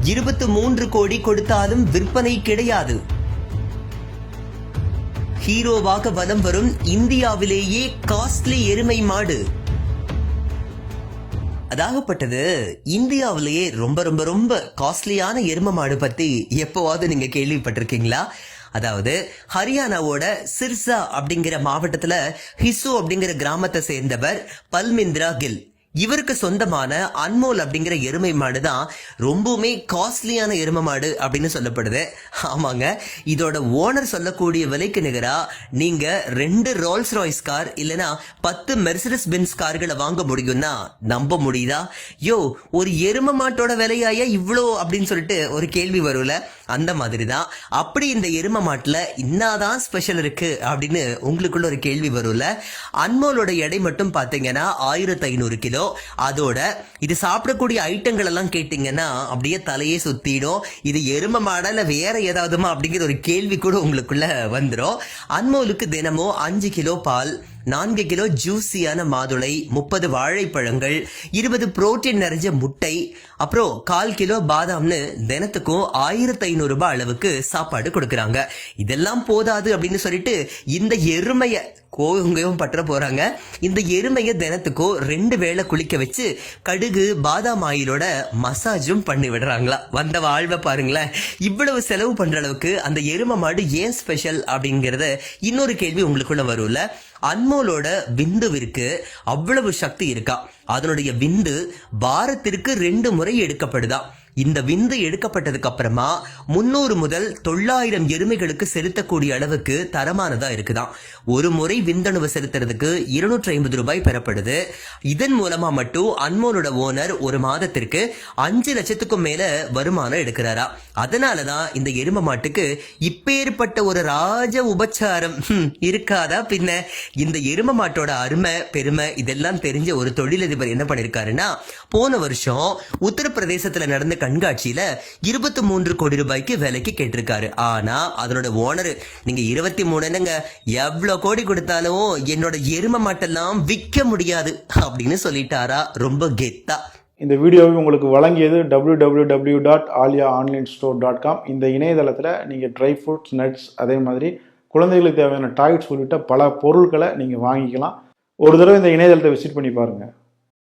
23 கோடி கொடுத்தாலும் விற்பனை கிடையாது. ஹீரோவாக வலம் வரும் இந்தியாவிலேயே காஸ்ட்லி எருமை மாடு. அதாகப்பட்டது இந்தியாவிலேயே ரொம்ப ரொம்ப ரொம்ப காஸ்ட்லியான எருமை மாடு பத்தி எப்பவாவது நீங்க கேள்விப்பட்டிருக்கீங்களா? அதாவது ஹரியானாவோட சிர்சா அப்படிங்கிற மாவட்டத்துல ஹிசோ அப்படிங்கிற கிராமத்தை சேர்ந்தவர் பல்மிந்திரா கில். இவருக்கு சொந்தமான அன்மோல் அப்படிங்கிற எருமை மாடு தான் ரொம்பவுமே காஸ்ட்லியான எருமை மாடு அப்படின்னு சொல்லப்படுது. ஆமாங்க, இதோட ஓனர் சொல்லக்கூடிய விலைக்கு நிகரா நீங்க 2 ரோல்ஸ் ராய்ஸ் கார் இல்லனா 10 மெர்சிடிஸ் பென்ஸ் கார்களை வாங்க முடியும்னா நம்ப முடியுதா? யோ, ஒரு எருமை மாட்டோட விலையாயா இவ்வளோ அப்படின்னு சொல்லிட்டு ஒரு கேள்வி வரும்ல, அந்த மாதிரி தான். அப்படி இந்த எருமை மாட்டுல இன்னாதான் ஸ்பெஷல் இருக்கு அப்படின்னு உங்களுக்குள்ள ஒரு கேள்வி வரும்ல. அன்மோலோட எடை மட்டும் பாத்தீங்கன்னா 1500 கிலோ. அதோட இது சாப்பிடக்கூடிய ஐட்டங்கள் எல்லாம் கேட்டீங்கன்னா அப்படியே தலையே சுத்திடும். இது எருமை மாடா இல்ல வேற ஏதாவதுமா அப்படிங்கிற ஒரு கேள்வி கூட உங்களுக்குள்ள வந்துடும். அன்மோலுக்கு தினமும் 5 கிலோ பால், 4 கிலோ ஜூசியான மாதுளை, 30 வாழைப்பழங்கள், 20 புரோட்டீன் நிறைஞ்ச முட்டை, அப்புறம் 1/4 கிலோ பாதாம்னு தினத்துக்கும் 1500 ரூபாய் அளவுக்கு சாப்பாடு கொடுக்கறாங்க. இதெல்லாம் போதாது அப்படின்னு சொல்லிட்டு இந்த எருமைய கோங்கவும் பற்ற போறாங்க. இந்த எருமைய தினத்துக்கும் 2 வேளை குளிக்க வச்சு கடுகு பாதாம் ஆயிலோட மசாஜும் பண்ணி விடுறாங்களா. வந்த வாழ்வை பாருங்களேன். இவ்வளவு செலவு பண்ற அளவுக்கு அந்த எருமை மாடு ஏன் ஸ்பெஷல் அப்படிங்கறத இன்னொரு கேள்வி உங்களுக்குள்ள வரும்ல. அன்மோலோட விந்துவிற்கு அவ்வளவு சக்தி இருக்கா. அதனுடைய விந்து வாரத்திற்கு 2 முறை எடுக்கப்படுதா. இந்த விந்து எடுக்கப்பட்டதுக்கு அப்புறமா 300 முதல் 900 எருமைகளுக்கு செலுத்தக்கூடிய அளவுக்கு தரமானதா இருக்குதான். ஒரு முறை விந்தணுவை செலுத்துறதுக்கு 250 ரூபாய் பெறப்படுது. இதன் மூலமா மட்டும் அன்மோலோட ஓனர் ஒரு மாதத்திற்கு 5 லட்சத்துக்கும் மேல வருமானம் எடுக்கிறாரா. அதனாலதான் இந்த எருமை மாட்டுக்கு இப்பேற்பட்ட ஒரு ராஜ உபச்சாரம் இருக்காதா பின்ன. இந்த எருமை மாட்டோட அருமை பெருமை இதெல்லாம் தெரிஞ்ச ஒரு தொழிலதிபர் என்ன பண்ணிருக்காருன்னா, போன வருஷம் உத்தரப்பிரதேசத்துல நடந்த கண்காட்சியில 23 கோடி ரூபாய்க்கு விலைக்கு கேட்டிருக்காரு. ஆனா அதனோட ஓனர், நீங்க 23 எவ்வளவு கோடி கொடுத்தாலும் என்னோட எருமை மாட்டெல்லாம் விற்க முடியாது அப்படின்னு சொல்லிட்டாரா. ரொம்ப கெத்தா. இந்த வீடியோவை உங்களுக்கு வழங்கியது www.aliaonlinestore.com. இந்த இணையதளத்தில் நீங்கள் ட்ரை ஃப்ரூட்ஸ், நட்ஸ், அதே மாதிரி குழந்தைகளுக்கு தேவையான டாய்ஸ் உள்ளிட்ட பல பொருட்களை நீங்கள் வாங்கிக்கலாம். ஒரு தடவை இந்த இணையதளத்தை விசிட் பண்ணி பாருங்கள்.